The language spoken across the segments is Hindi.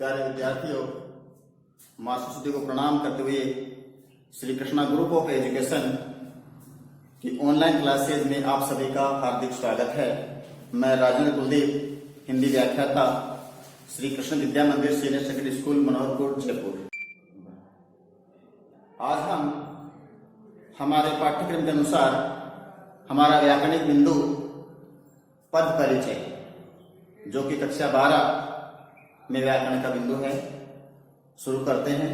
प्यारे विद्यार्थियों, माँ सरस्वती को प्रणाम करते हुए Shri Krishna group of education की ऑनलाइन क्लासेज में आप सभी का हार्दिक स्वागत है। मैं राजेंद्र कुलदीप, हिंदी व्याख्याता, श्री कृष्ण विद्या मंदिर senior secondary school, Manoharpur, Jaipur. आज हम हमारे पाठ्यक्रम के अनुसार हमारा व्याकरणिक बिंदु पद परिचय, जो कि कक्षा 12 में व्याकरण का बिंदु है, शुरू करते हैं।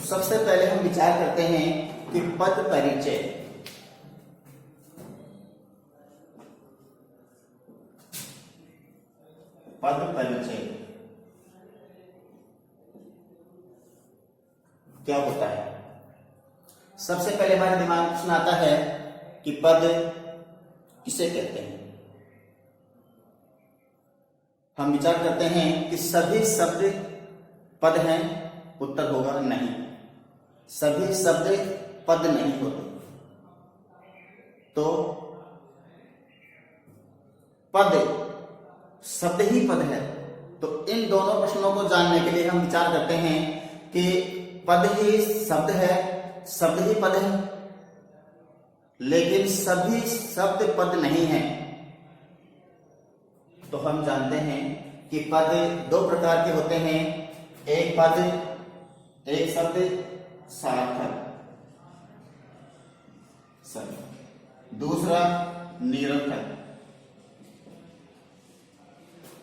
सबसे पहले हम विचार करते हैं कि पद परिचय क्या होता है। सबसे पहले हमारे दिमाग में प्रश्न आता है कि पद किसे कहते हैं। हम विचार करते हैं कि सभी शब्द पद हैं। उत्तर होगा नहीं, सभी शब्द पद नहीं होते। तो पद शब्द ही पद है। तो इन दोनों प्रश्नों को जानने के लिए हम विचार करते हैं कि पद ही शब्द है, शब्द ही पद है, लेकिन सभी शब्द पद नहीं है। तो हम जानते हैं कि पद दो प्रकार के होते हैं। एक पद, एक शब्द सार्थक शब्द, दूसरा निरर्थक।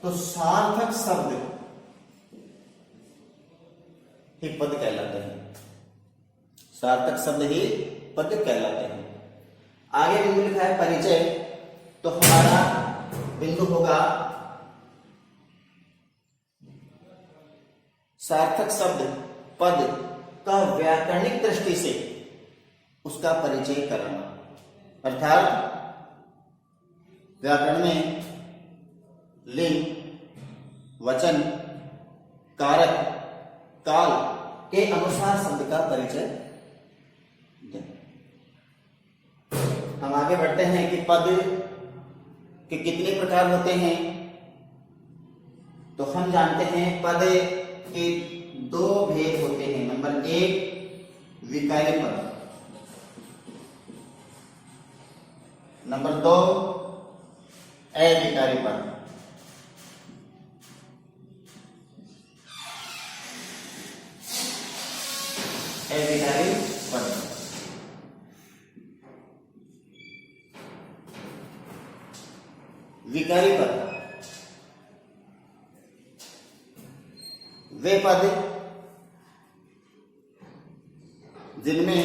तो सार्थक शब्द ही पद कहलाते हैं, सार्थक शब्द ही पद कहलाते हैं। आगे बिंदु लिखा है परिचय। तो हमारा बिंदु होगा सार्थक शब्द पद का व्याकरणिक दृष्टि से उसका परिचय करना। अर्थात व्याकरण में लिंग, वचन, कारक, काल के अनुसार शब्द का परिचय दें। हम आगे बढ़ते हैं कि पद के कितने प्रकार होते हैं। तो हम जानते हैं पद के दो भेद होते हैं। नंबर 1 विकारी पद, नंबर 2 अविकारी पद। अविकारी पद, विकारी पद वे पद जिनमें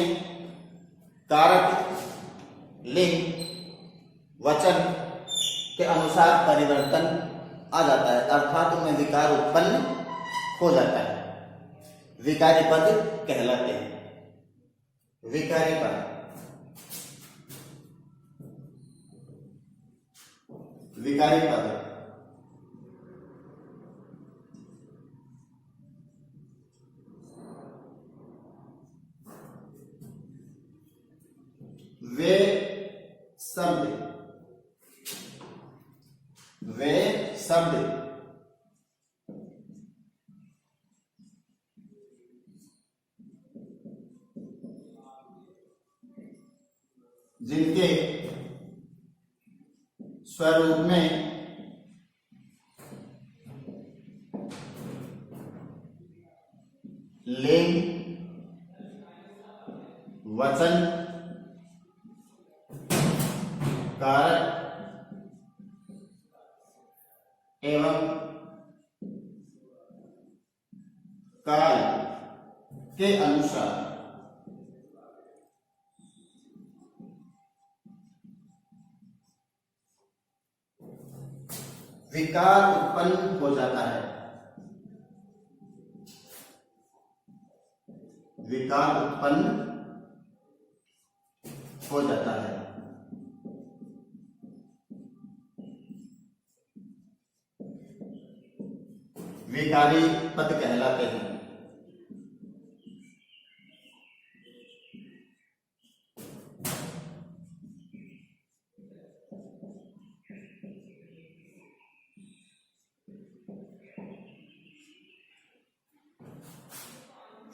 कारक, लिंग, वचन के अनुसार परिवर्तन आ जाता है, अर्थात उनमें विकार उत्पन्न हो जाता है। विकारी पद कहलाते हैं। विकारी पद, विकारी पद वे शब्द जिनके स्वरूप में लिंग, वचन, कारक एवं काल के अनुसार विकार उत्पन्न हो जाता है। विकार उत्पन्न हो जाता है। विकारी पद कहलाते हैं।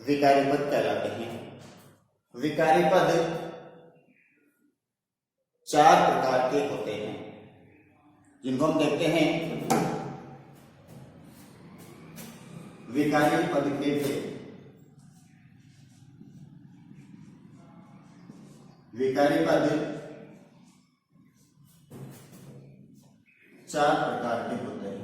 विकारी पद कहलाते हैं। विकारी पद 4 प्रकार के होते हैं, जिनको हम देखते हैं विकारी पद के भेद। विकारी पद 4 प्रकार के होते हैं।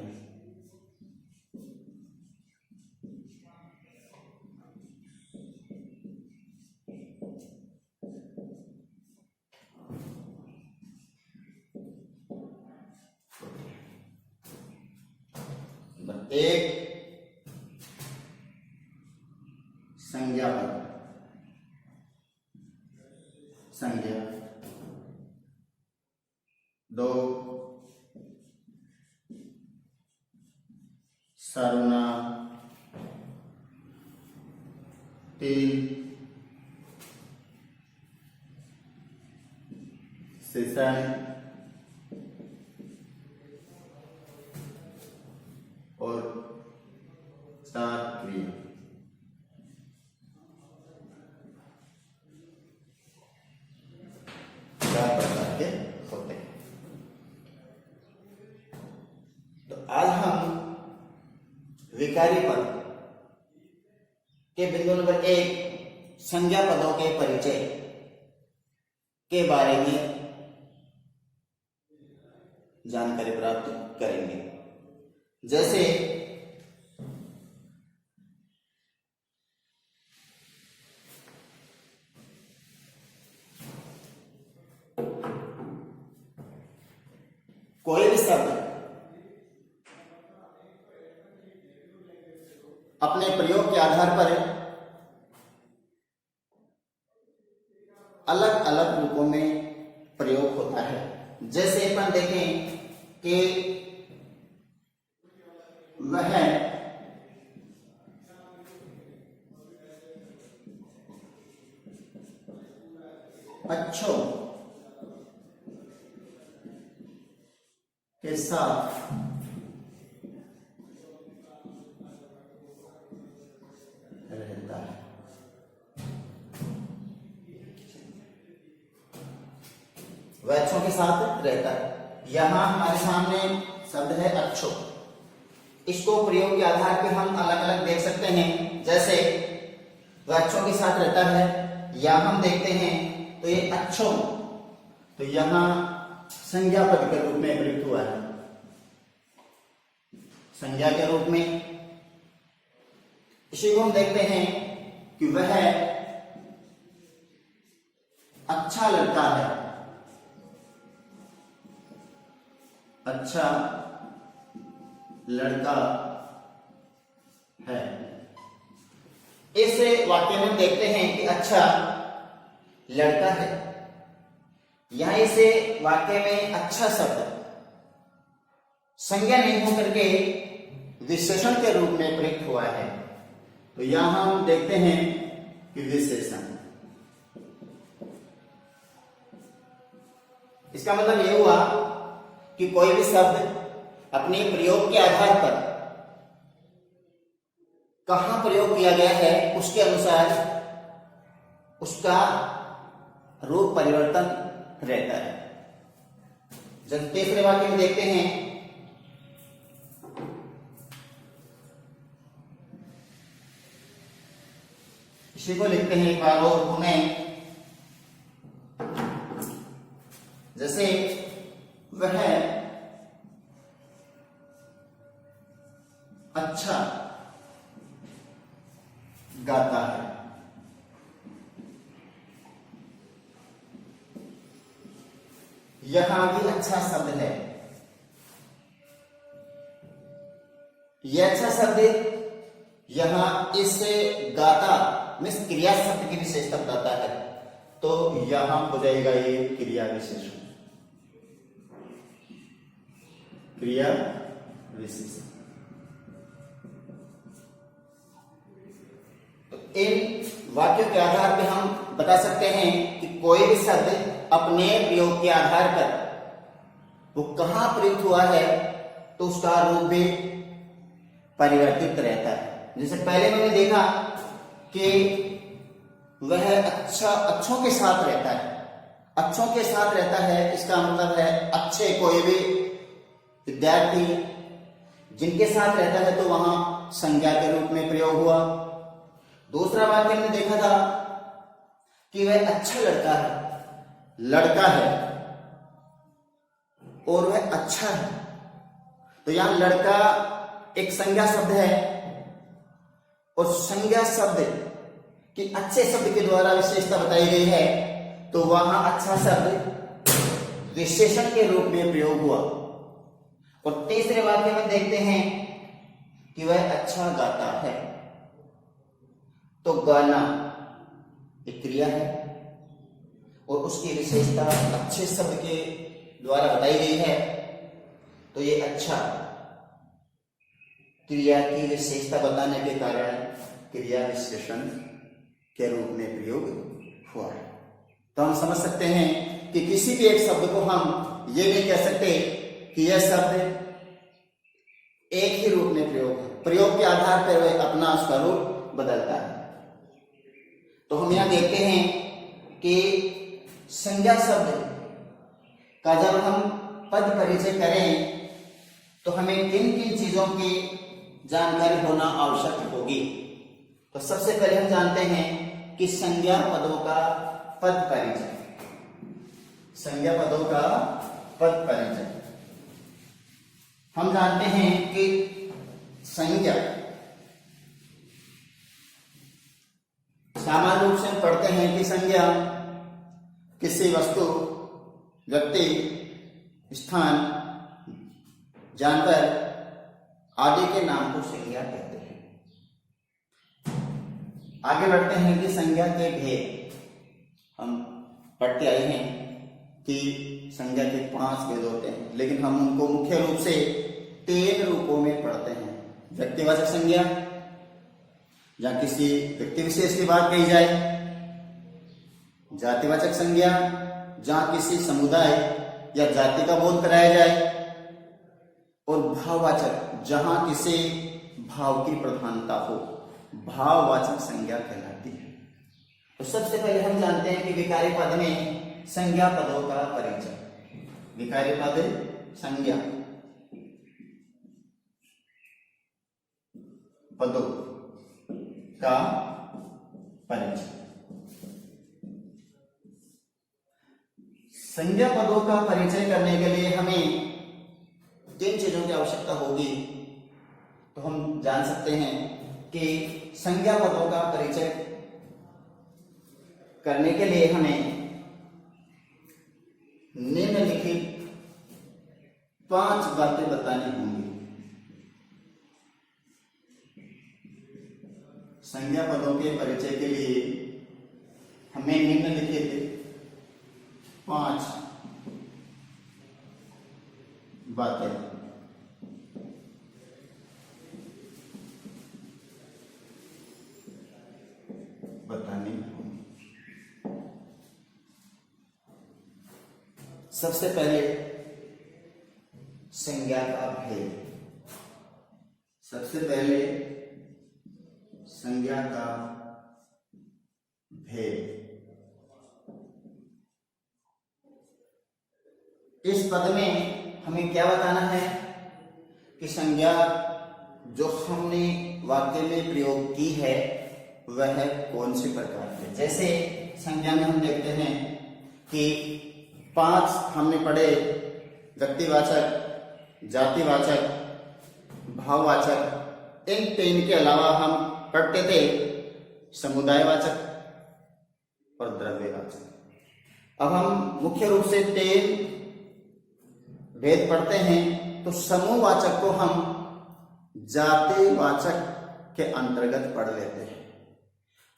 नंबर 1 संज्ञा पद। संज्ञा 2 सर्वनाम 3 शेषण और 4 क्रिया। प्रकार के होते हैं। तो आज हम विकारी पद के बिंदु नंबर 1 संज्ञा पदों के परिचय के बारे में जानकारी प्राप्त करेंगे। जैसे कोई भी शब्द अपने प्रयोग के आधार पर अलग अलग रूपों में प्रयोग होता है। जैसे अपन देखें कि वह अच्छों के साथ रहता है। वह अच्छों के साथ रहता है। यहां हमारे सामने शब्द है अच्छों। इसको प्रयोग के आधार पर हम अलग अलग देख सकते हैं। जैसे वह अच्छों के साथ रहता है, या हम देखते हैं तो ये अच्छों, तो यहां संज्ञा पद के रूप में प्रयुक्त हुआ है। संज्ञा के रूप में इसी को हम देखते हैं कि वह अच्छा लड़का है। अच्छा लड़का है। इस वाक्य में हम देखते हैं कि अच्छा लड़का है। यहां इसे वाक्य में अच्छा शब्द संज्ञा नहीं होकर के विशेषण के रूप में प्रयुक्त हुआ है। तो यहां हम देखते हैं कि विशेषण, इसका मतलब यह हुआ कि कोई भी शब्द अपने प्रयोग के आधार पर कहां प्रयोग किया गया है उसके अनुसार उसका रूप परिवर्तन रहता है। जब तीसरे वाक्य में देखते हैं, इसी को लिखते हैं एक बार और पुनः। जैसे वह अच्छा गाता है। यहां भी अच्छा शब्द है। यह अच्छा शब्द यहां इस गाता में क्रिया शब्द की विशेषता बताता है, तो यहां हो जाएगा ये क्रिया विशेषण। क्रिया विशेषण। तो इन वाक्यों के आधार पर हम बता सकते हैं कि कोई भी शब्द अपने प्रयोग के आधार पर वो कहां प्रयुक्त हुआ है तो उसका रूप भी परिवर्तित रहता है। जैसे पहले मैंने देखा कि वह अच्छों के साथ रहता है। अच्छों के साथ रहता है इसका मतलब है अच्छे कोई भी विद्यार्थी जिनके साथ रहता है तो वहां संज्ञा के रूप में प्रयोग हुआ। दूसरा वाक्य हमने देखा था कि वह अच्छा लड़का है और वह अच्छा है। तो यहां लड़का एक संज्ञा शब्द है और संज्ञा शब्द कि अच्छे शब्द के द्वारा विशेषता बताई गई है, तो वहां अच्छा शब्द विशेषण के रूप में प्रयोग हुआ। और तीसरे वाक्य में देखते हैं कि वह अच्छा गाता है, तो गाना एक क्रिया है और उसकी विशेषता अच्छे शब्द के द्वारा बताई गई है, तो ये अच्छा क्रिया की विशेषता बताने के कारण क्रिया विशेषण के रूप में प्रयोग हुआ है। तो हम समझ सकते हैं कि किसी भी एक शब्द को हम ये नहीं कह सकते कि यह शब्द एक ही रूप में प्रयोग के आधार पर वह अपना उसका रूप बदलता है। तो हम यहां देखते हैं कि संज्ञा शब्द का जब हम पद परिचय करें तो हमें किन किन चीजों की जानकारी होना आवश्यक होगी। तो सबसे पहले हम जानते हैं कि संज्ञा पदों का पद परिचय। संज्ञा पदों का पद परिचय हम जानते हैं कि संज्ञा सामान्य रूप से हम पढ़ते हैं कि संज्ञा किसी वस्तु, व्यक्ति, स्थान, जानवर आदि के नाम को संज्ञा कहते हैं। आगे बढ़ते हैं कि संज्ञा के भेद हम पढ़ते आए हैं कि संज्ञा के 5 भेद होते हैं, लेकिन हम उनको मुख्य रूप से 3 रूपों में पढ़ते हैं। व्यक्तिवाचक संज्ञा, जहां किसी व्यक्ति विशेष की बात कही जाए। जातिवाचक संज्ञा, जहां किसी समुदाय या जाति का बोध कराया जाए। और भाववाचक, जहां किसी भाव की प्रधानता हो, भाववाचक संज्ञा कहलाती है। तो सबसे पहले हम जानते हैं कि विकारी पद में संज्ञा पदों का परिचय। विकारी पद संज्ञा पदों का परिचय। संज्ञा पदों का परिचय करने के लिए हमें 3 चीजों की आवश्यकता होगी। तो हम जान सकते हैं कि संज्ञा पदों का परिचय करने के लिए हमें निम्नलिखित 5 बातें बतानी होंगी। संज्ञा पदों के परिचय के लिए हमें निम्नलिखित 5 बातें बतानी होंगी। सबसे पहले संज्ञा का भेद। सबसे पहले संज्ञा का भेद। इस पद में हमें क्या बताना है कि संज्ञा जो हमने वाक्य में प्रयोग की है वह कौन सी प्रकार की। जैसे संज्ञा में हम देखते हैं कि 5 हमने पढ़े, व्यक्तिवाचक, जातिवाचक, भाववाचक। इन 3 के अलावा हम पढ़ते थे समुदायवाचक और द्रव्यवाचक। अब हम मुख्य रूप से 3 भेद पढ़ते हैं। तो समूहवाचक को हम जातिवाचक के अंतर्गत पढ़ लेते हैं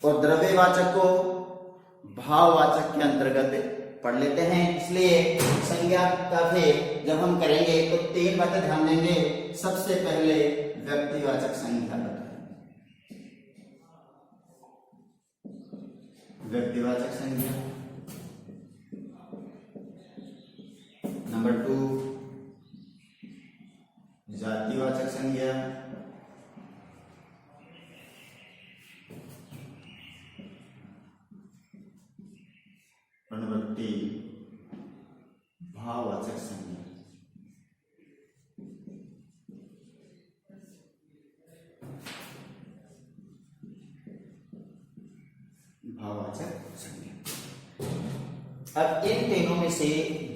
और द्रव्यवाचक को भाववाचक के अंतर्गत पढ़ लेते हैं। इसलिए संज्ञा का भेद जब हम करेंगे तो 3 बातें ध्यान देंगे। सबसे पहले व्यक्तिवाचक संज्ञा बताएंगे। व्यक्तिवाचक संज्ञा। नंबर 2 जातिवाचक संज्ञा। प्रणवृत्ति भाववाचक संज्ञा। भाववाचक संज्ञा। अब इन तीनों में से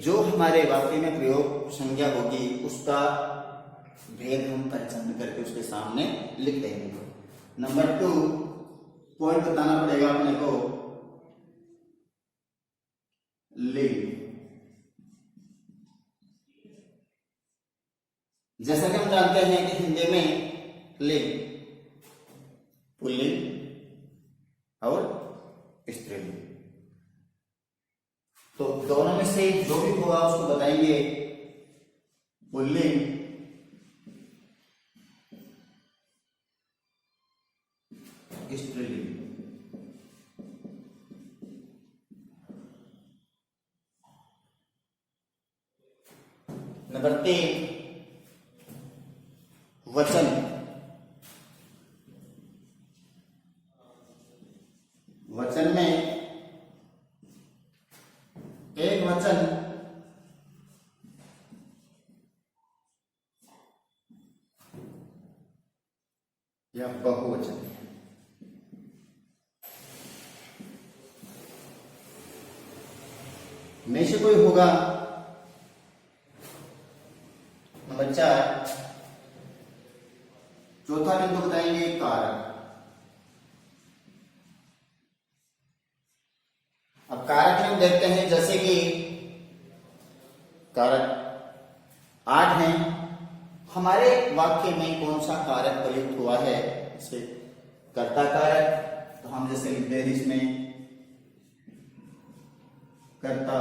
जो हमारे वाक्य में प्रयोग संज्ञा होगी उसका भेद हम पहचान करके उसके सामने लिख देंगे। नंबर 2 पॉइंट बताना पड़ेगा अपने को, लिंग। जैसा कि हम जानते हैं कि हिंदी में लिंग पुल्लिंग और स्त्रीलिंग, तो दोनों में से जो भी होगा उसको बताएंगे पुल्लिंग स्त्रीलिंग। नंबर 3 वचन। वचन में एक वचन या बहुवचन। में से कोई होगा। नंबर 4 चौथा बिंदु बताएंगे कारक। अब कारक में हम देखते हैं जैसे कि कारक 8 हैं, हमारे वाक्य में कौन सा कारक प्रयुक्त हुआ है, जैसे कर्ता कारक, तो हम जैसे लिखते हैं इसमें कर्ता,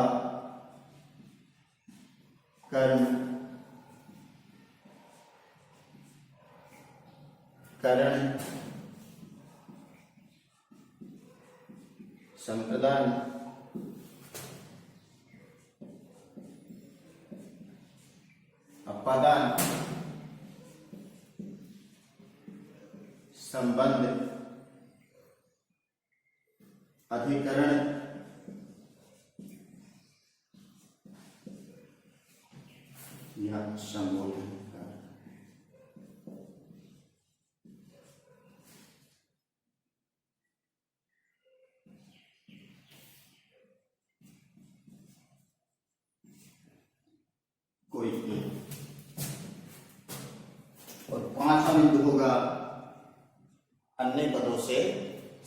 कर्म, करण, संप्रदान, अपादान, संबंध, अधिकरण, या संबोधन। कोई और 5वां बिंदु होगा अन्य पदों से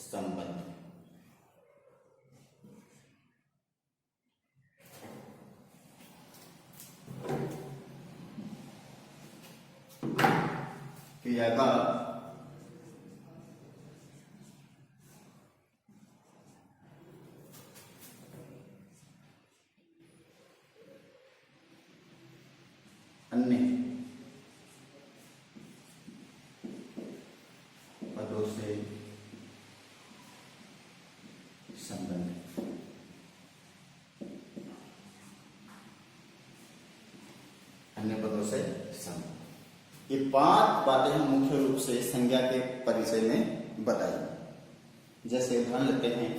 संबंध। क्रिया का अन्य पदों से संबंध। अन्य पदों से संबंध। ये 5 बातें हम मुख्य रूप से संज्ञा के परिचय में बताई। जैसे उदाहरण लेते हैं,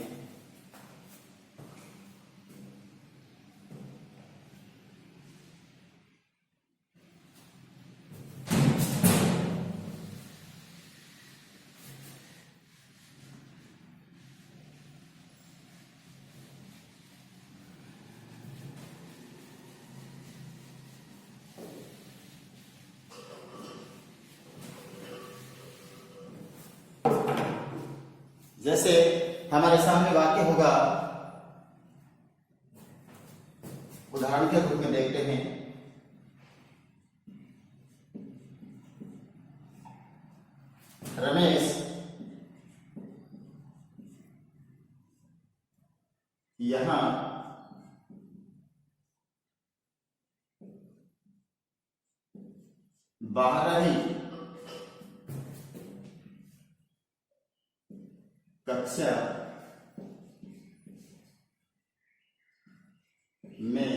जैसे हमारे सामने वाक्य होगा, उदाहरण के रूप में देखते हैं, रमेश यहां बारहवीं कक्षा में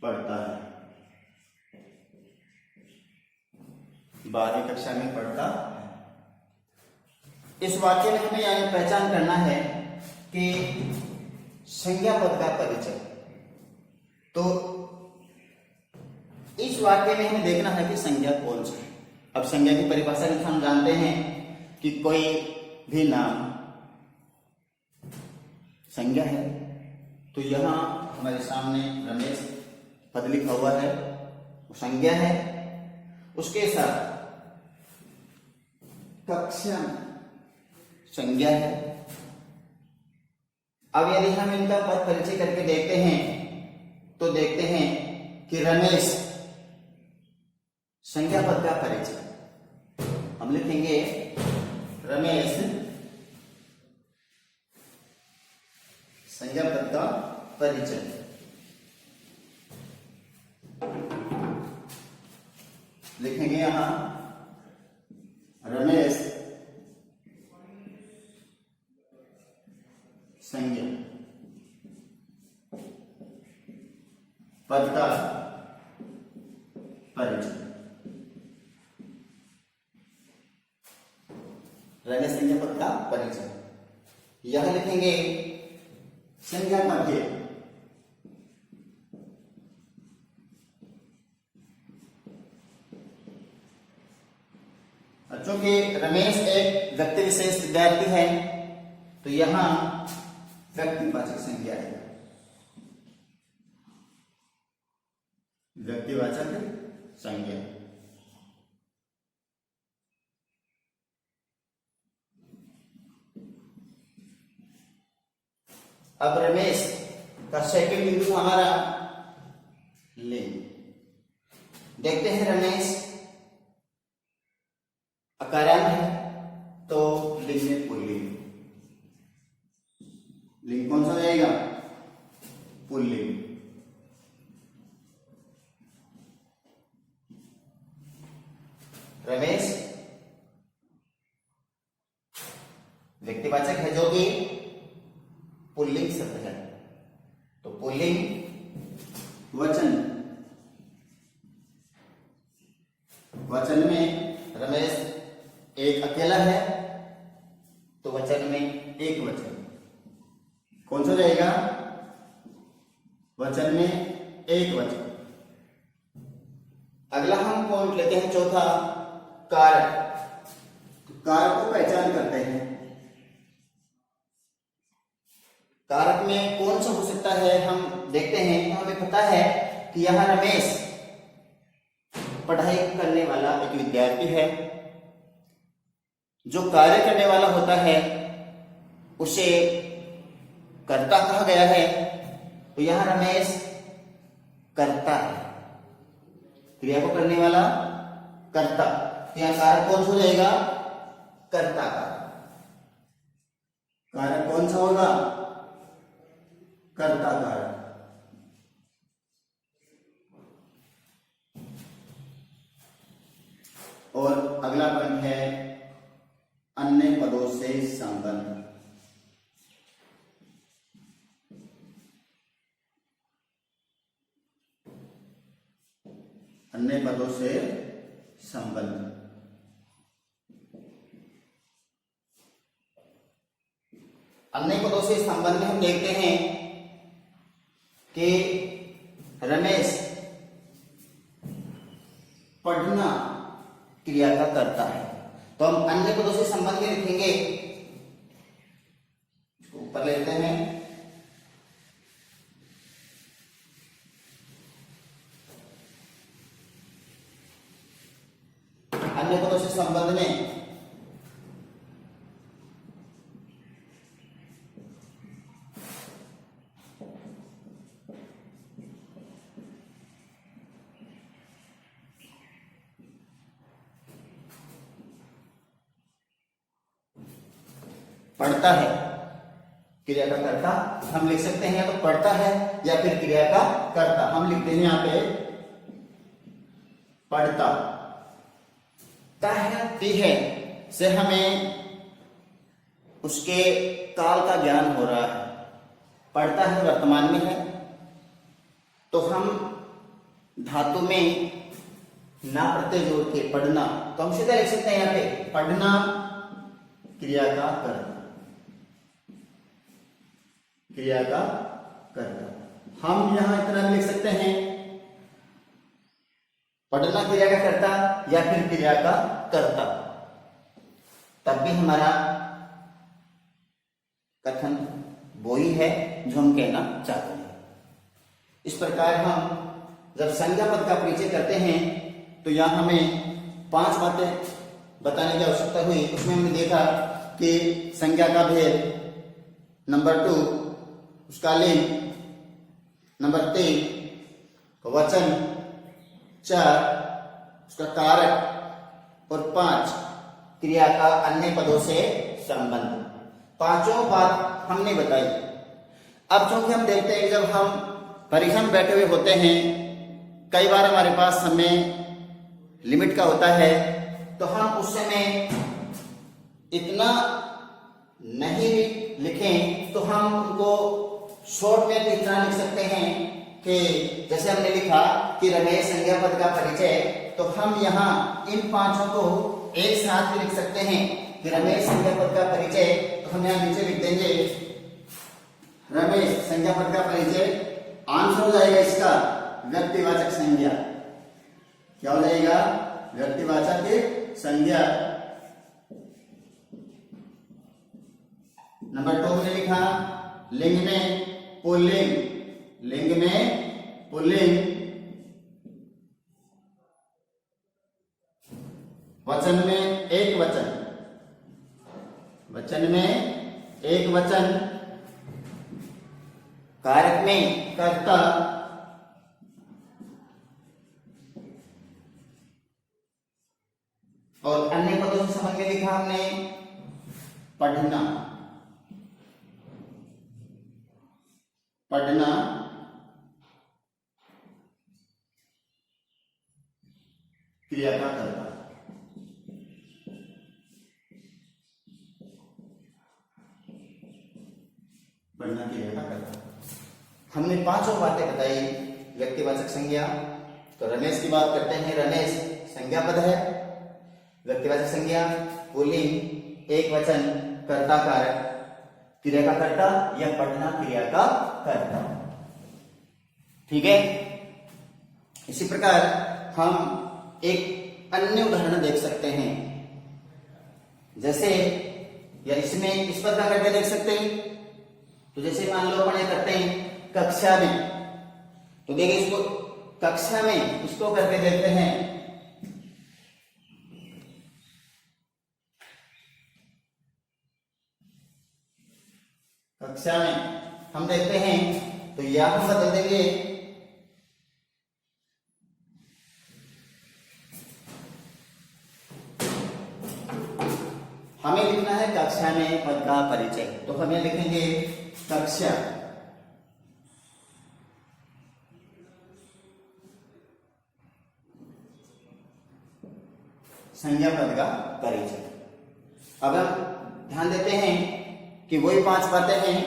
पढ़ता है। 12वीं कक्षा में पढ़ता है। इस वाक्य में हमें यानी पहचान करना है कि संज्ञा पद का परिचय। तो इस वाक्य में हमें देखना है कि संज्ञा कौन सा है। अब संज्ञा की परिभाषा के हम जानते हैं कि कोई भी नाम संज्ञा है। तो यहां हमारे सामने रमेश पद लिखा हुआ है, वो संज्ञा है। उसके साथ कक्षा संज्ञा है। अब यदि हम इनका पद परिचय करके देखते हैं तो देखते हैं कि रमेश संज्ञा पद का परिचय हम लिखेंगे रमेश संज्ञा पद का परिचय। लिखेंगे यहां रमेश संज्ञा पद का परिचय। रमेश संज्ञा पद का परिचय। यह लिखेंगे संज्ञा मध्य। चूंकि रमेश एक व्यक्ति विशेष विद्यार्थी है तो यहां व्यक्तिवाचक संज्ञा है, व्यक्तिवाचक संज्ञा। अब रमेश का सेकंड बिंदु हमारा लिंग। देखते हैं रमेश अकारांत है तो लिंग में पुल्लिंग। लिंग कौन सा हो जाएगा? पुल्लिंग। रमेश व्यक्तिवाचक है जो कि पुल्लिंग शब्द है, तो पुल्लिंग वचन। वचन में रमेश एक अकेला है तो वचन में एक वचन कौन सा जाएगा? वचन में एक वचन। अगला हम पॉइंट लेते हैं चौथा, कारक। कारक को पहचान करते हैं। कारक में कौन सा हो सकता है हम देखते हैं। तो हमें पता है कि यह रमेश पढ़ाई करने वाला एक विद्यार्थी है। जो कार्य करने वाला होता है उसे कर्ता कहा गया है, तो यहां रमेश कर्ता है, क्रिया को करने वाला कर्ता। तो यहां कारक कौन सा हो जाएगा? कर्ता का। कारक कौन सा होगा? कर्ता कारक। और अगला पॉइंट है अन्य पदों से संबंध। अन्य पदों से संबंध। अन्य पदों से संबंध में हम देखते हैं कि रमेश पढ़ना क्रिया का करता है, तो हम अन्य पदों से संबंध में लिखेंगे। इसको ऊपर लेते हैं। अन्य पदों से संबंध में पढ़ता है क्रिया का कर्ता हम लिख सकते हैं, या तो पढ़ता है या फिर क्रिया का कर्ता। हम लिखते हैं यहां पे पढ़ता। है से हमें उसके काल का ज्ञान हो रहा है। पढ़ता है वर्तमान में है, तो हम धातु में ना प्रत्यय जोड़ के पढ़ना, तो हम सीधा लिख सकते हैं यहां पे पढ़ना क्रिया का कर्ता। क्रिया का कर्ता। हम यहां इतना लिख सकते हैं, पढ़ना क्रिया का कर्ता या फिर क्रिया का कर्ता, तब भी हमारा कथन वो ही है जो हम कहना चाहते हैं। इस प्रकार हम जब संज्ञा पद का परिचय करते हैं तो यहां हमें 5 बातें बताने की आवश्यकता हुई। उसमें हमने देखा कि संज्ञा का भेद, नंबर 2 उसका लिंग, नंबर 3 वचन, 4 उसका कारक और 5 क्रिया का अन्य पदों से संबंध। पांचों बात हमने बताई। अब चूंकि हम देखते हैं कि जब हम परीक्षा में बैठे हुए होते हैं, कई बार हमारे पास समय लिमिट का होता है, तो हम उस समय इतना नहीं लिखें तो हम उनको शॉर्ट में भी इतना लिख सकते हैं कि जैसे हमने लिखा कि रमेश संज्ञा पद का परिचय, तो हम यहाँ इन पांचों को एक साथ भी लिख सकते हैं कि रमेश संज्ञा पद का परिचय। तो हम यहाँ नीचे लिख देंगे रमेश संज्ञा पद का परिचय, आंसर हो जाएगा इसका व्यक्तिवाचक संज्ञा। क्या हो जाएगा? व्यक्तिवाचक संज्ञा। नंबर 2 में लिखा लिंग में पुल्लिंग, लिंग में पुल्लिंग, वचन में एक वचन, वचन में एक वचन, कारक में कर्ता, और अन्य पदों से संबंध में लिखा हमने पढ़ना, पढ़ना, क्रिया का कर्ता। पढ़ना क्रिया का कर्ता। हमने पांचों बातें बताई व्यक्तिवाचक संज्ञा। तो रमेश की बात करते हैं, रमेश संज्ञा पद है, व्यक्तिवाचक संज्ञा, पुल्लिंग, एक वचन, कर्ता कारक, क्रिया का कर्ता या पढ़ना क्रिया का कर्ता। ठीक है। इसी प्रकार हम एक अन्य उदाहरण देख सकते हैं, जैसे या इसमें इस पर क्या करके देख सकते हैं। तो जैसे मान लो अपन करते हैं कक्षा में, तो देखिए इसको कक्षा में इसको करके देखते हैं। कक्षा में हम देखते हैं तो यह हम बदल देंगे हमें लिखना है कक्षा में पद का परिचय। तो हमें लिखेंगे कक्षा, संज्ञा पद का परिचय। अब हम ध्यान देते हैं कि वही 5 बातें हैं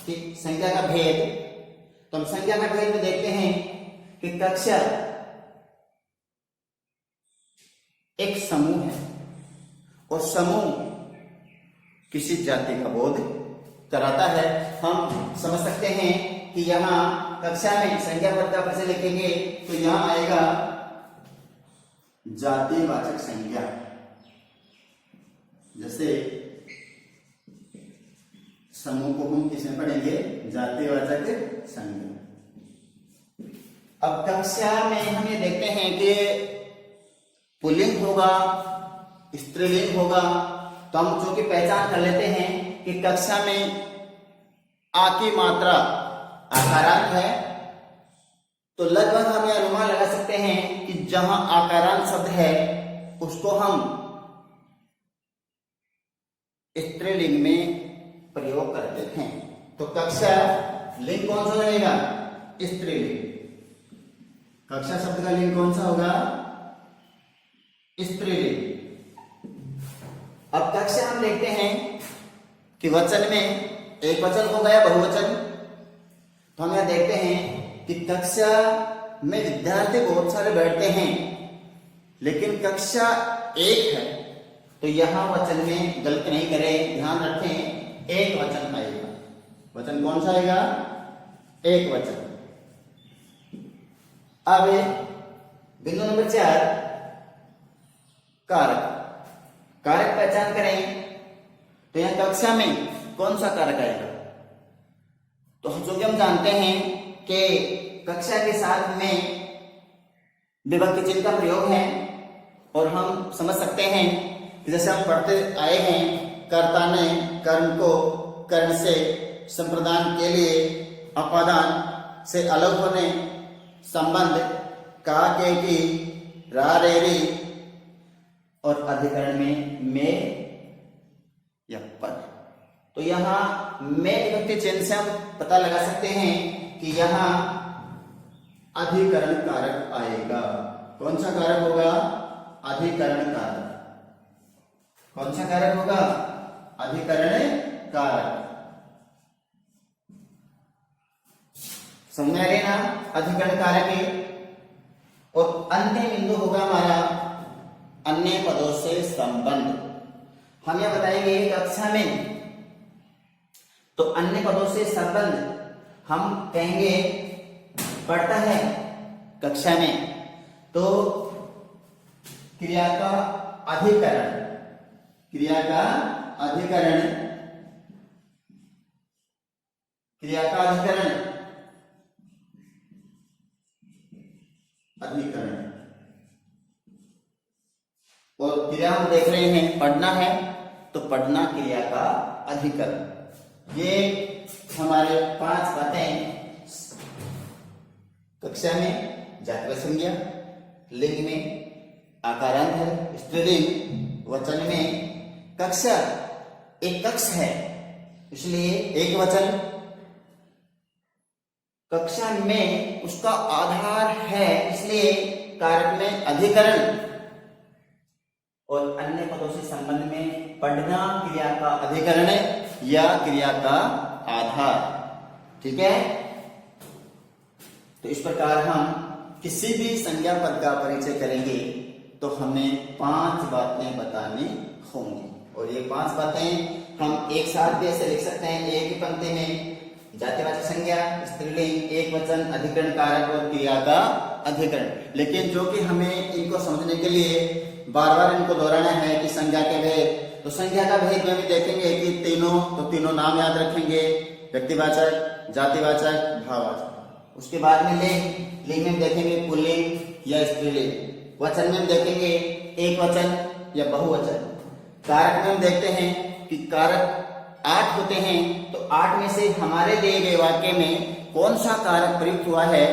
कि संज्ञा का भेद। तो हम संज्ञा का भेद में देखते हैं कि कक्षा एक समूह है और समूह किसी जाति का बोध कराता है। हम समझ सकते हैं कि यहाँ कक्षा में संज्ञा पद का परिचय लिखेंगे तो यहाँ आएगा जातिवाचक संज्ञा। जैसे समूह को हम किसमें पढ़ेंगे? जातिवाचक संज्ञा। अब कक्षा में हम ये देखते हैं कि पुल्लिंग होगा, स्त्रीलिंग होगा, तो हम जो कि पहचान कर लेते हैं कि कक्षा में आ की मात्रा आकारांत है। तो लगभग हम यह अनुमान लगा सकते हैं कि जहां आकारांत शब्द है उसको हम स्त्रीलिंग में प्रयोग करते हैं। तो कक्षा लिंग कौन सा रहेगा? स्त्रीलिंग। कक्षा शब्द का लिंग कौन सा होगा? स्त्रीलिंग। अब कक्षा हम देखते हैं कि वचन में एक वचन होगा या बहुवचन। तो हम यहां देखते हैं कि कक्षा में विद्यार्थी बहुत सारे बैठते हैं, लेकिन कक्षा एक है तो यहां वचन में गलती नहीं करें, ध्यान रखें एक वचन आएगा। वचन कौन सा आएगा? एक वचन। अब बिंदु नंबर 4, कारक। कारक पहचान करें तो यहां कक्षा में कौन सा कारक आएगा? तो जो कि हम जानते हैं कि कक्षा के साथ में विभक्ति चिन्ह का प्रयोग है, और हम समझ सकते हैं कि जैसे हम पढ़ते आए हैं, कर्ता ने कर्म को कर्ण से संप्रदान के लिए अपादान से अलग होने संबंध का के की रा रे री और अधिकरण में या पर। तो यहाँ में विभक्ति चिन्ह से हम पता लगा सकते हैं कि यहाँ अधिकरण कारक आएगा। कौन सा कारक होगा? अधिकरण कारक। कौन सा कारक होगा? अधिकरण कारक। समझ में आ रही ना? अधिकरण कारक है। और अंतिम बिंदु होगा हमारा अन्य पदों से संबंध। हम यह बताएंगे कक्षा में, तो अन्य पदों से संबंध हम कहेंगे पढ़ता है कक्षा में, तो क्रिया का अधिकरण, क्रिया का अधिकरण, क्रिया का अधिकरण, अधिकरण। और क्रिया हम देख रहे हैं पढ़ना है, तो पढ़ना क्रिया का अधिकरण। ये हमारे 5 बातें कक्षा में जातिवाचक संज्ञा, लिंग में आकारांत, स्त्रीलिंग, वचन में कक्षा एक कक्ष है इसलिए एक वचन, कक्षा में उसका आधार है इसलिए कारक में अधिकरण, और अन्य पदों से संबंध में पढ़ना क्रिया का अधिकरण या क्रिया का आधार। ठीक है? तो इस प्रकार हम किसी भी संज्ञा पद का परिचय करेंगे तो हमें 5 बातें बतानी होंगी, और ये 5 बातें हम एक साथ भी ऐसे लिख सकते हैं एक ही पंक्ति में। जातिवाचक संज्ञा, स्त्रीलिंग, एक वचन, अधिकरण कारक और क्रिया का अधिकरण। लेकिन जो कि हमें इनको समझने के लिए बार बार इनको दोहराना है कि संज्ञा के भेद, तो संज्ञा का भेद में भी देखेंगे कि तीनों नाम याद रखेंगे, व्यक्तिवाचक, जातिवाचक, भाववाचक। उसके बाद में लिंग में देखेंगे पुल्लिंग या स्त्रीलिंग, वचन में देखेंगे एक वचन या बहुवचन, कारक में हम देखते हैं कि कारक 8 होते हैं, तो 8 में से हमारे दिए गए वाक्य में कौन सा कारक प्रयुक्त हुआ है,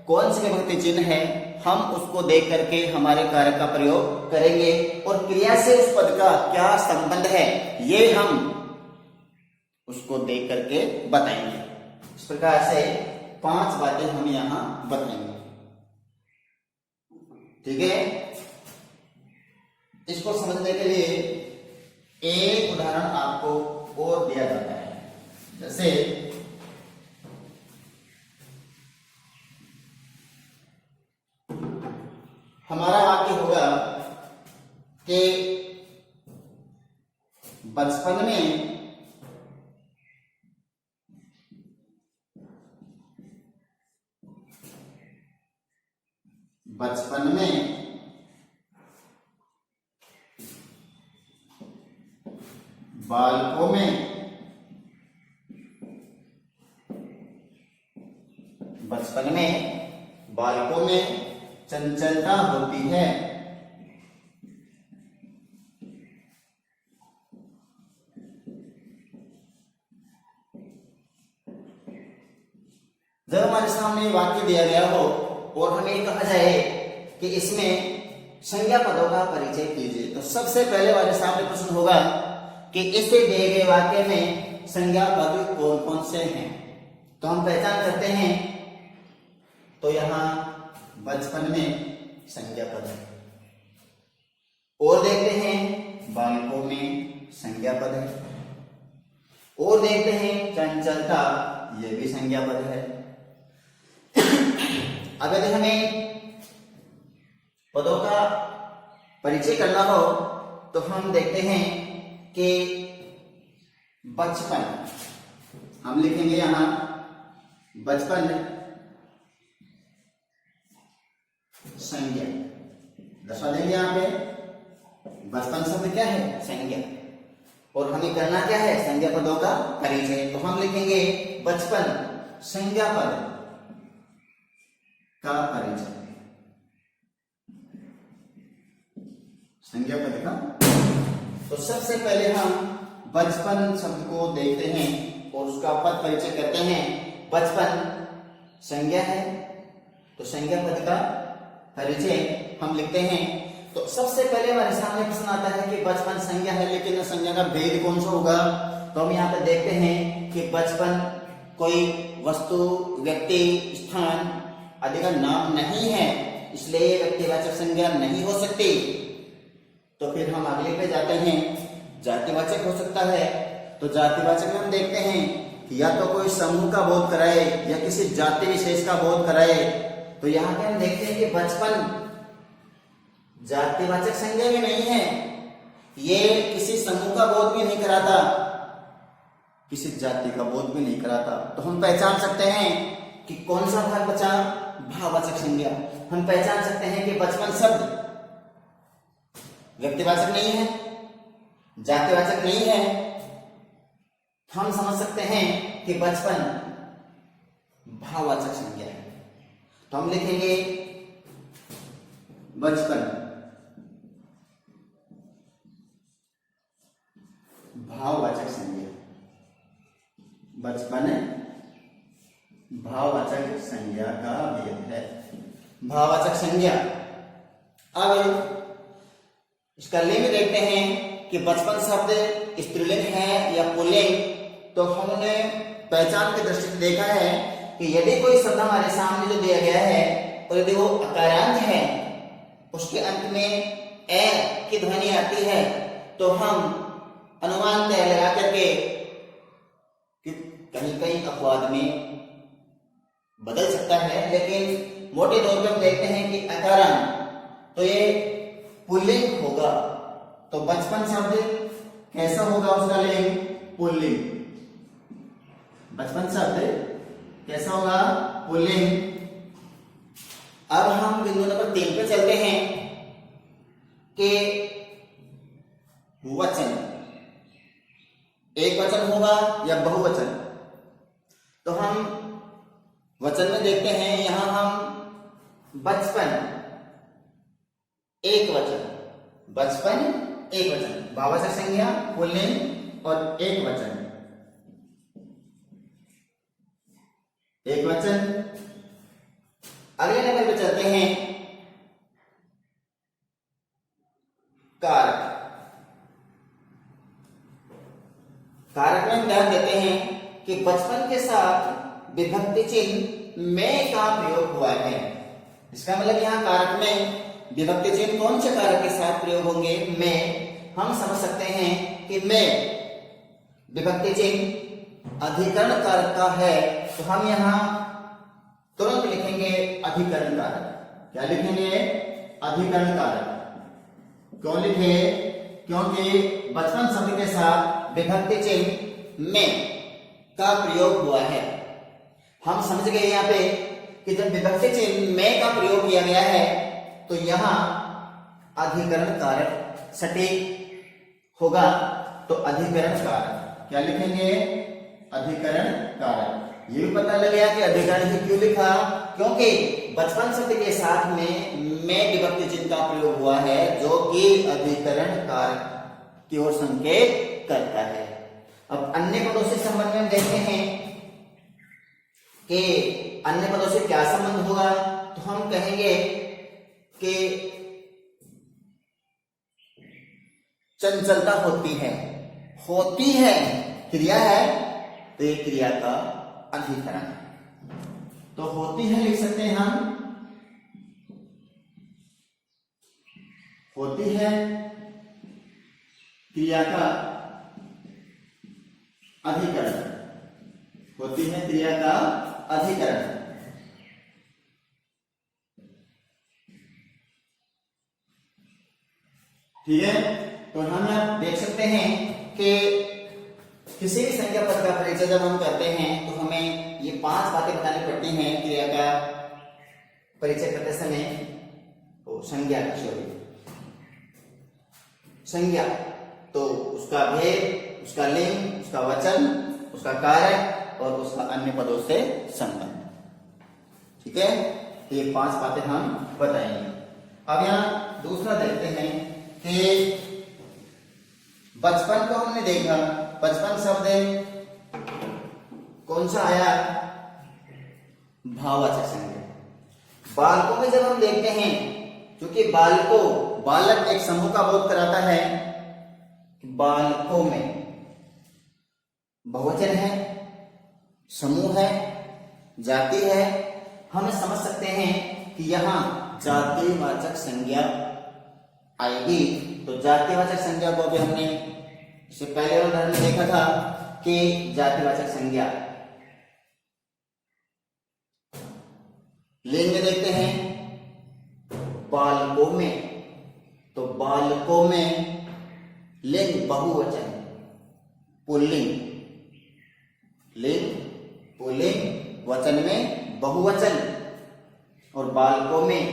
कौन सी विभक्ति चिन्ह है, हम उसको देख करके हमारे कारक का प्रयोग करेंगे, और क्रिया से उस पद का क्या संबंध है ये हम उसको देख करके बताएंगे। इस प्रकार से 5 बातें हम यहां बताएंगे। ठीक है? इसको समझने के लिए एक उदाहरण आपको और दिया जाता है। जैसे हमारा वाक्य होगा कि बचपन में बालकों में चंचलता होती है। जब हमारे सामने वाक्य दिया गया हो और हमें कहा जाए कि इसमें संज्ञा पदों का परिचय कीजिए, तो सबसे पहले हमारे सामने प्रश्न होगा कि इसे दिए गए वाक्य में संज्ञा पद कौन कौन से हैं। तो हम पहचान करते हैं, तो यहां बचपन में संज्ञा पद है, और देखते हैं बालकों में संज्ञा पद है, और देखते हैं चंचलता, ये भी संज्ञा पद है। अब यदि हमें पदों का परिचय करना हो तो हम देखते हैं कि बचपन हम लिखेंगे यहां बचपन संज्ञा, दर्शा देंगे यहां पे बचपन शब्द क्या है, संज्ञा, और हमें करना क्या है, संज्ञा पदों का परिचय। तो हम लिखेंगे बचपन संज्ञा पद का परिचय, संज्ञा पद का। तो सबसे पहले हम बचपन शब्द को देखते हैं और उसका पद परिचय करते हैं। बचपन संज्ञा है, तो संज्ञा पद का परिचय हम लिखते हैं। तो सबसे पहले हमारे सामने प्रश्न आता है कि बचपन संज्ञा है, लेकिन संज्ञा का भेद कौन सा होगा। तो हम यहाँ पे देखते हैं कि बचपन कोई वस्तु, व्यक्ति, स्थान आदि का नाम नहीं है, इसलिए व्यक्तिवाचक संज्ञा नहीं हो सकती। तो फिर हम अगले पे जाते हैं, जातिवाचक हो सकता है। तो जातिवाचक में हम देखते हैं कि या तो कोई समूह का बोध कराए या किसी जाति विशेष का बोध कराए। तो यहाँ पे हम देखते हैं कि बचपन जातिवाचक संज्ञा भी नहीं है, ये किसी समूह का बोध भी नहीं कराता, किसी जाति का बोध भी नहीं कराता। तो हम पहचान सकते हैं कि कौन सा भाग बचा, भाववाचक संज्ञा। हम पहचान सकते हैं कि बचपन शब्द व्यक्तिवाचक नहीं है, जातिवाचक नहीं है। हम समझ सकते हैं कि बचपन भाववाचक संज्ञा है। तो हम लिखेंगे बचपन भाववाचक संज्ञा, बचपन भाववाचक संज्ञा का भेद है, भाववाचक संज्ञा। अब इसका लिंग देखते हैं कि बचपन शब्द स्त्रीलिंग है या पुल्लिंग। तो हमने पहचान की दृष्टि से देखा है कि यदि कोई शब्द हमारे सामने जो दिया गया है और यदि वो अकारांत है, उसके अंत में ए की ध्वनि आती है, तो हम अनुमान तय लगा करके कि कहीं कहीं अपवाद में बदल सकता है, लेकिन मोटे तौर पर हम देखते हैं कि अकारांत तो ये पुल्लिंग होगा। तो बचपन शब्द कैसा होगा, उसका लिंग पुल्लिंग। बचपन शब्द कैसा होगा, पुल्लिंग। अब हम बिंदु नंबर 3 पे चलते हैं कि वचन, एक वचन होगा या बहुवचन। तो हम वचन में देखते हैं, यहां हम बचपन एक वचन, बचपन एक वचन, भाववाचक संज्ञा पुल्लिंग और एक वचन, एक वचन। अगले नंबर पे चलते हैं कारक। कारक में हम ध्यान देते हैं कि बचपन के साथ विभक्ति चिन्ह में का प्रयोग हुआ है। इसका मतलब यहां कारक में विभक्ति चिन्ह कौन से कारक के साथ प्रयोग होंगे, में। हम समझ सकते हैं कि में विभक्ति चिन्ह अधिकरण कारक का है, तो हम यहां तुरंत लिखेंगे अधिकरण कारक। क्या लिखेंगे, अधिकरण कारक। क्यों लिखे, क्योंकि बचपन शब्द के साथ विभक्ति चिन्ह में का प्रयोग हुआ है। हम समझ गए यहाँ पे कि जब विभक्ति चिन्ह में का प्रयोग किया गया है तो यहां अधिकरण कारक सटीक होगा। तो अधिकरण कारक क्या लिखेंगे, अधिकरण कारक। ये भी पता लग गया कि अधिकरण ही क्यों लिखा, क्योंकि बचपन शब्द के साथ में विभक्ति चिन्ह का प्रयोग हुआ है, जो कि अधिकरण कारक की ओर संकेत करता है। अब अन्य पदों से संबंध में देखते हैं कि अन्य पदों से क्या संबंध होगा। तो हम कहेंगे कि चंचलता होती है, क्रिया है, तो ये क्रिया का अधिकरण है। तो होती है लिख सकते हैं हम, होती है क्रिया का अधिकरण, होती है क्रिया का अधिकरण। ठीक है, तो हम यहां देख सकते हैं कि किसी किसी भी संज्ञा पद का परिचय जब हम करते हैं तो हमें ये 5 बातें बतानी पड़ती हैं क्रिया का परिचय करते समय। संज्ञा संज्ञा तो उसका भेद, उसका लिंग, उसका वचन, उसका कारक और उसका अन्य पदों से संबंध। ठीक है, ये 5 बातें हम बताएंगे। अब यहाँ दूसरा देखते हैं कि बचपन को हमने देखा, बचपन शब्द कौन सा आया? भाववाचक संज्ञा। बालकों में जब हम देखते हैं, क्योंकि बालक एक समूह का बोध कराता है, बालकों में बहुवचन है, समूह है, जाति है, हम समझ सकते हैं कि यहां जातिवाचक संज्ञा आएगी। तो जातिवाचक संज्ञा को अभी हमने इससे पहले उदाहरण में देखा था कि जातिवाचक संज्ञा। लिंग में देखते हैं बालकों में, तो बालकों में लिंग बहुवचन, पुल्लिंग, लिंग पुल्लिंग, वचन में बहुवचन, और बालकों में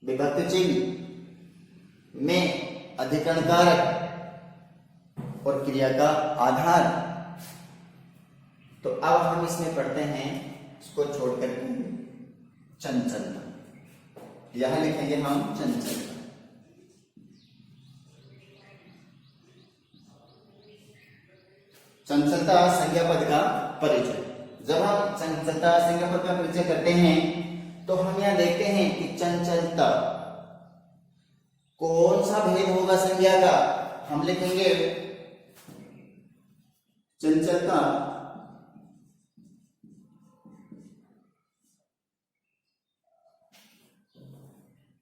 विभक्ति चिन्ह में अधिकरण कारक और क्रिया का आधार। तो अब हम इसमें पढ़ते हैं, इसको छोड़कर चंचलता। यहां लिखेंगे हम चंचलता। चंचलता संज्ञा पद का परिचय। जब हम चंचलता संज्ञा पद का परिचय करते हैं तो हम यहां देखते हैं कि चंचलता कौन सा भेद होगा संज्ञा का? हम लिखेंगे चंचलता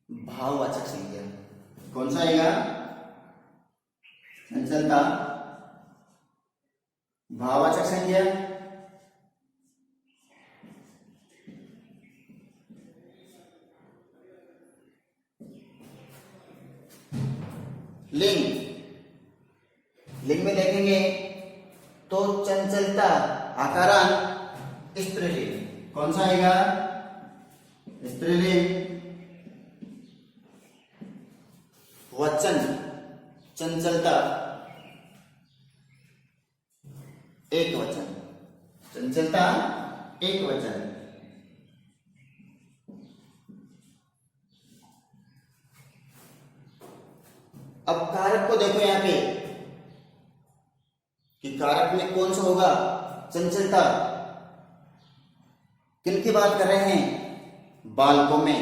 भाववाचक संज्ञा। कौन सा आएगा? चंचलता भाववाचक संज्ञा। लिंग में देखेंगे तो चंचलता आकारांत स्त्रीलिंग। कौन सा आएगा? स्त्रीलिंग। वचन चंचलता एक वचन, चंचलता एक वचन। अब कारक को देखो यहां पे कि कारक में कौन सा होगा? चंचलता। किनकी बात कर रहे हैं? बालकों में।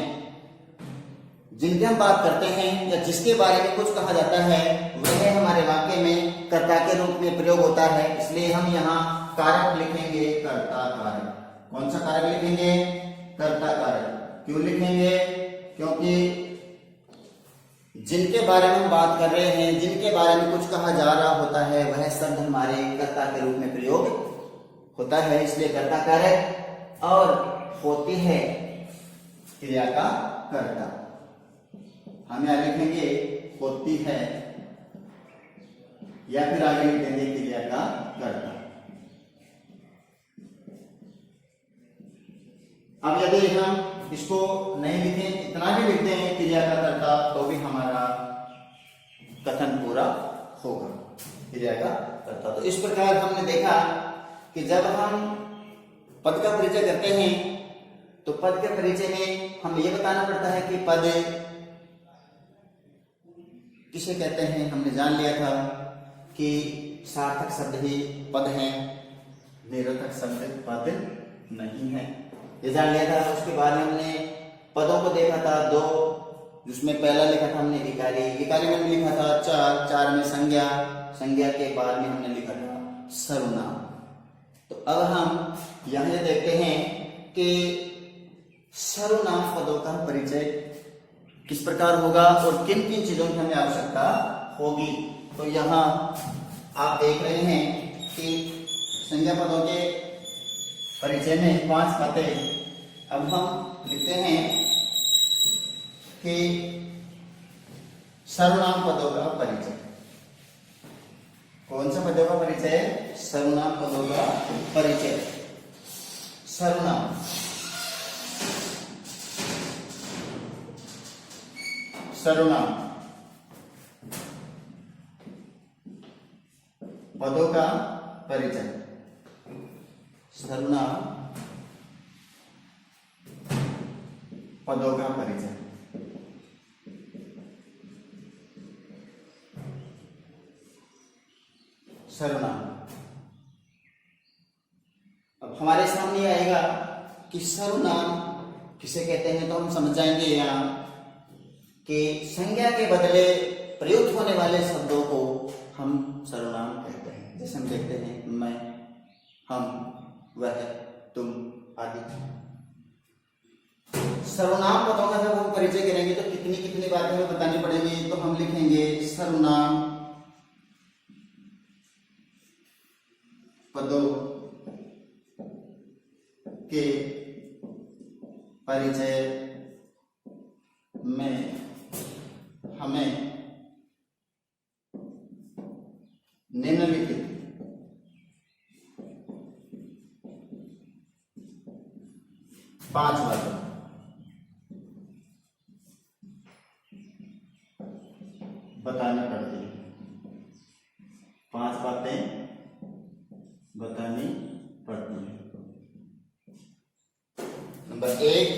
जिनकी हम बात करते हैं या जिसके बारे में कुछ कहा जाता है वह हमारे वाक्य में कर्ता के रूप में प्रयोग होता है, इसलिए हम यहाँ कारक लिखेंगे कर्ता कारक। कौन सा कारक लिखेंगे? कर्ता कारक। क्यों लिखेंगे? क्योंकि जिनके बारे में हम बात कर रहे हैं, जिनके बारे में कुछ कहा जा रहा होता है, वह शब्द हमारे कर्ता के रूप में प्रयोग होता है, इसलिए कर्ता कारक। और होती है क्रिया का कर्ता। हम यहां लिखेंगे होती है, या फिर आगे लिखेंगे क्रिया का कर्ता। अब यदि हम इसको नहीं लिखें, इतना भी लिखते हैं क्रिया का कर्ता, तो भी हमारा कथन पूरा होगा। क्रिया का कर्ता। तो इस प्रकार हमने देखा कि जब हम पद का परिचय करते हैं तो पद के परिचय में हम ये बताना पड़ता है कि पद किसे कहते हैं। हमने जान लिया था कि सार्थक शब्द ही पद है, निरर्थक शब्द पद नहीं है, ये जान लिया था। उसके बाद में हमने पदों को देखा था 2, जिसमें पहला लिखा था हमने विकारी। विकारी में हमने लिखा था 4, 4 में संज्ञा, संज्ञा के बाद में हमने लिखा था सर्वनाम। तो अब हम यहां देखते हैं कि सर्वनाम पदों का परिचय किस प्रकार होगा और किन किन चीजों की हमें आवश्यकता होगी। तो यहाँ आप देख रहे हैं कि संज्ञा पदों के परिचय में 5 बातें। अब हम लिखते हैं कि सर्वनाम पदों का परिचय। कौन सा पदों का परिचय? सर्वनाम पदों का परिचय। सर्वनाम सर्वनाम पदों का परिचय। सर्वनाम पदों का परिचय। सर्वनाम। अब हमारे सामने आएगा कि सर्वनाम किसे कहते हैं, तो हम समझ जाएंगे यहाँ कि संज्ञा के बदले प्रयुक्त होने वाले शब्दों को हम सर्वनाम कहते हैं। जैसे हम देखते हैं मैं, हम, वह, तुम आदि। सर्वनाम पदों का जब हम परिचय करेंगे तो कितनी कितनी बातें हमें बतानी पड़ेंगी। तो हम लिखेंगे सर्वनाम पदों के परिचय में हमें निम्नलिखित पांच बातें बतानी पड़ती है। पांच बातें बतानी पड़ती है। नंबर 1,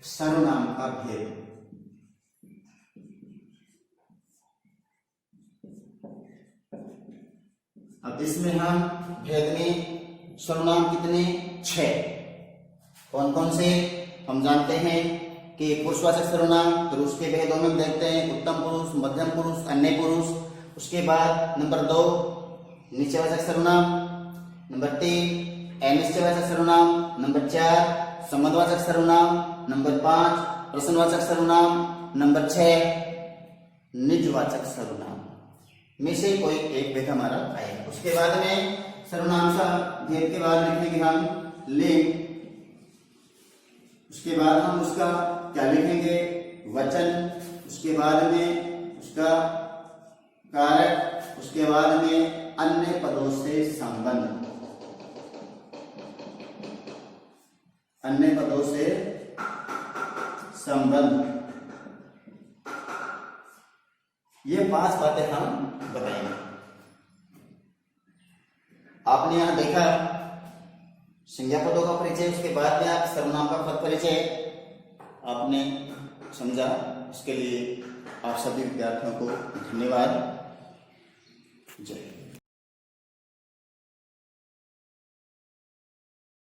सर्वनाम का भेद। अब इसमें हम भेद में सर्वनाम कितने? 6। कौन कौन से? हम जानते हैं कि पुरुषवाचक सर्वनाम, फिर उसके भेदों में देखते हैं उत्तम पुरुष, मध्यम पुरुष, अन्य पुरुष। उसके बाद नंबर 2 निश्चयवाचक सर्वनाम, नंबर 3 अनिश्चयवाचक सर्वनाम, नंबर 4 संबंधवाचक सर्वनाम, नंबर 5 प्रश्नवाचक सर्वनाम, नंबर 6 निजवाचक सर्वनाम में से कोई एक भेद हमारा आएगा। उसके बाद में सर्वनाम का भेद के बाद लिखेंगे हम लिंग। उसके बाद हम उसका क्या लिखेंगे? वचन। उसके बाद में उसका कारक। उसके बाद में अन्य पदों से संबंध। अन्य पदों से संबंध। ये 5 बातें हम बताएंगे। आपने यहां देखा संज्ञा पदों का परिचय, उसके बाद में आप सर्वनाम का पद परिचय आपने समझा। इसके लिए आप सभी विद्यार्थियों को धन्यवाद। जय।